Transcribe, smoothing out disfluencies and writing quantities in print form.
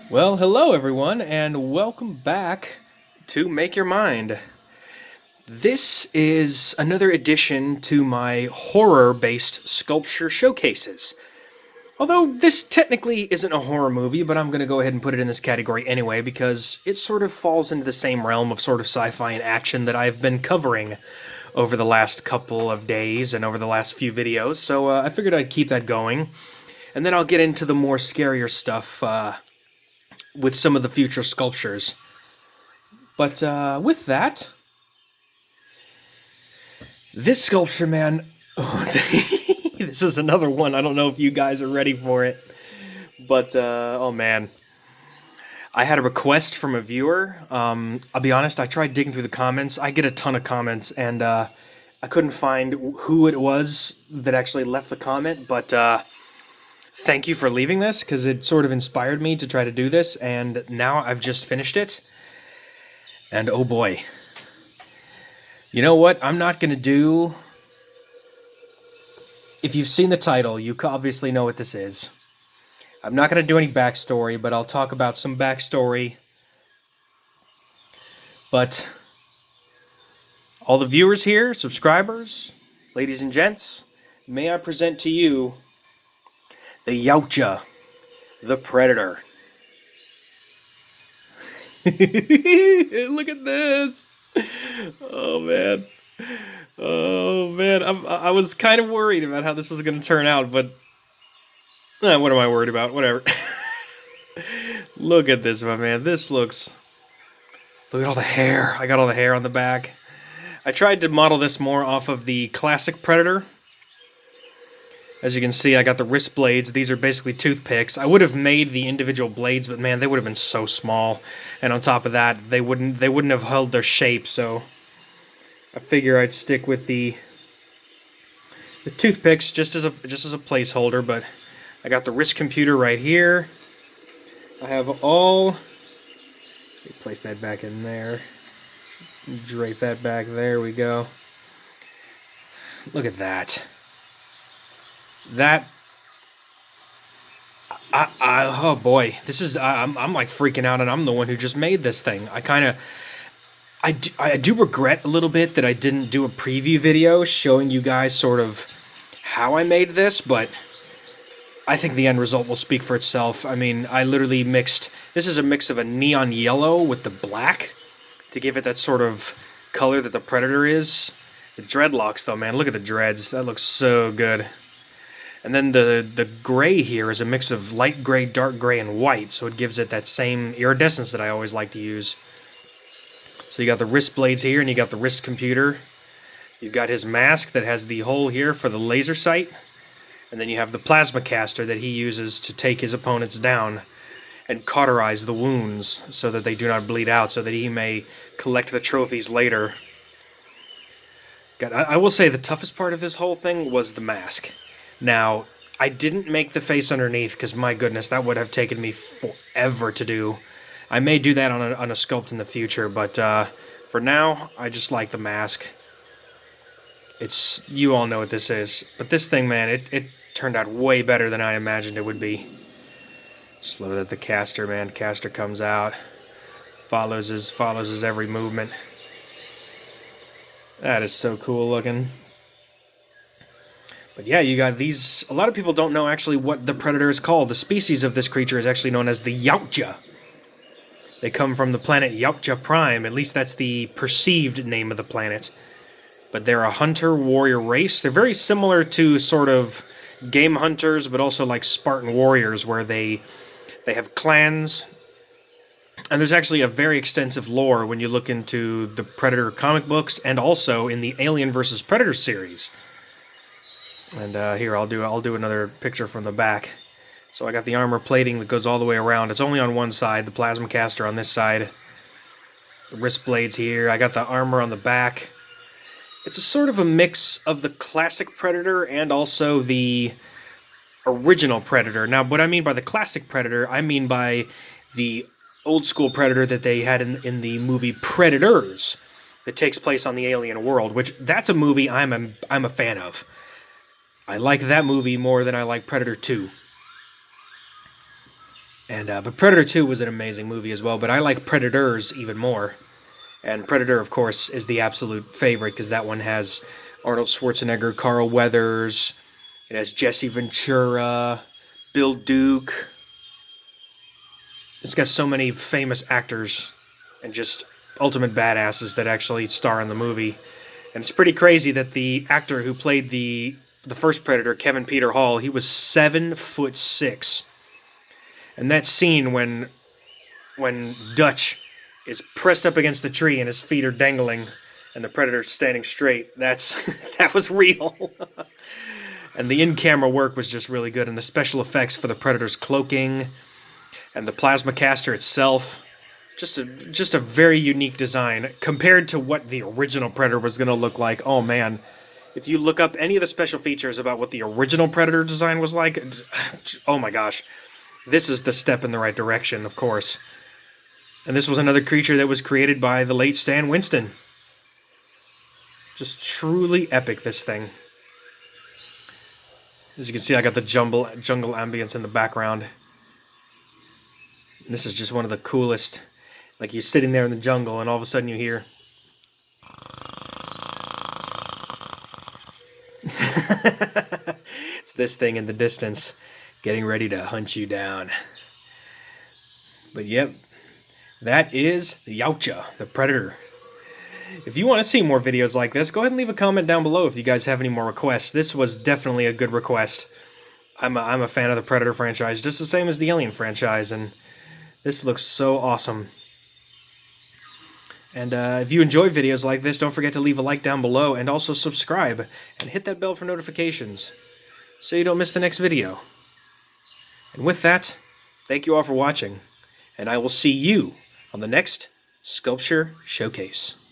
Well, hello everyone, and welcome back to Make Your Mind. This is another addition to my horror-based sculpture showcases. Although this technically isn't a horror movie, but I'm going to go ahead and put it in this category anyway because it sort of falls into the same realm of sort of sci-fi and action that I've been covering over the last couple of days and over the last few videos, so I figured I'd keep that going. And then I'll get into the more scarier stuff with some of the future sculptures. But with that, this sculpture, man, this is another one. I don't know if you guys are ready for it, but oh man. I had a request from a viewer. I'll be honest, I tried digging through the comments. I get a ton of comments, and I couldn't find who it was that actually left the comment, but thank you for leaving this, because it sort of inspired me to try to do this, and now I've just finished it. And oh boy. You know what? I'm not going to do... If you've seen the title, you obviously know what this is. I'm not going to do any backstory, but I'll talk about some backstory. But all the viewers here, subscribers, ladies and gents, may I present to you the Yautja, the Predator. Look at this! Oh man. Oh man. I was kind of worried about how this was going to turn out, but what am I worried about? Whatever. Look at this, my man. This looks... Look at all the hair. I got all the hair on the back. I tried to model this more off of the classic Predator. As you can see, I got the wrist blades. These are basically toothpicks. I would have made the individual blades, but man, they would have been so small. And on top of that, they wouldn't have held their shape, so I figure I'd stick with the toothpicks just as a placeholder, but I got the wrist computer right here. I have all... Let me place that back in there. Drape that back. There we go. Look at that. Oh boy, this is, I'm like freaking out, and I'm the one who just made this thing. I do regret a little bit that I didn't do a preview video showing you guys sort of how I made this, but I think the end result will speak for itself. I mean, I literally mixed, this is a mix of a neon yellow with the black to give it that sort of color that the Predator is. The dreadlocks though, man, look at the dreads. That looks so good. And then the gray here is a mix of light gray, dark gray, and white, so it gives it that same iridescence that I always like to use. So you got the wrist blades here, and you got the wrist computer. You've got his mask that has the hole here for the laser sight. And then you have the plasma caster that he uses to take his opponents down and cauterize the wounds so that they do not bleed out, so that he may collect the trophies later. God, I will say the toughest part of this whole thing was the mask. Now, I didn't make the face underneath because, my goodness, that would have taken me forever to do. I may do that on a sculpt in the future, but for now, I just like the mask. You all know what this is. But this thing, man, it turned out way better than I imagined it would be. Just look at the caster, man. Caster comes out, follows his every movement. That is so cool looking. But yeah, you got these... A lot of people don't know actually what the Predator is called. The species of this creature is actually known as the Yautja. They come from the planet Yautja Prime. At least that's the perceived name of the planet. But they're a hunter-warrior race. They're very similar to sort of game hunters, but also like Spartan warriors, where they have clans. And there's actually a very extensive lore when you look into the Predator comic books, and also in the Alien vs. Predator series. And here, I'll do another picture from the back. So I got the armor plating that goes all the way around. It's only on one side, the plasma caster on this side. The wrist blades here. I got the armor on the back. It's a sort of a mix of the classic Predator and also the original Predator. Now, what I mean by the classic Predator, I mean by the old school Predator that they had in the movie Predators that takes place on the alien world, which that's a movie I'm a fan of. I like that movie more than I like Predator 2. And but Predator 2 was an amazing movie as well, but I like Predators even more. And Predator, of course, is the absolute favorite because that one has Arnold Schwarzenegger, Carl Weathers, it has Jesse Ventura, Bill Duke. It's got so many famous actors and just ultimate badasses that actually star in the movie. And it's pretty crazy that the actor who played the first Predator, Kevin Peter Hall, he was 7'6". And that scene when Dutch is pressed up against the tree and his feet are dangling and the Predator's standing straight, that was real. And the in-camera work was just really good, and the special effects for the Predator's cloaking and the plasma caster itself, just a very unique design compared to what the original Predator was going to look like. Oh man, if you look up any of the special features about what the original Predator design was like, oh my gosh, this is the step in the right direction, of course. And this was another creature that was created by the late Stan Winston. Just truly epic, this thing. As you can see, I got the jungle ambience in the background. And this is just one of the coolest. Like, you're sitting there in the jungle and all of a sudden you hear... It's this thing in the distance getting ready to hunt you down. But yep, that is the Yautja, the Predator. If you want to see more videos like this, go ahead and leave a comment down below if you guys have any more requests. This was definitely a good request. I'm a fan of the Predator franchise, just the same as the Alien franchise, and this looks so awesome. And if you enjoy videos like this, don't forget to leave a like down below, and also subscribe, and hit that bell for notifications, so you don't miss the next video. And with that, thank you all for watching, and I will see you on the next Sculpture Showcase.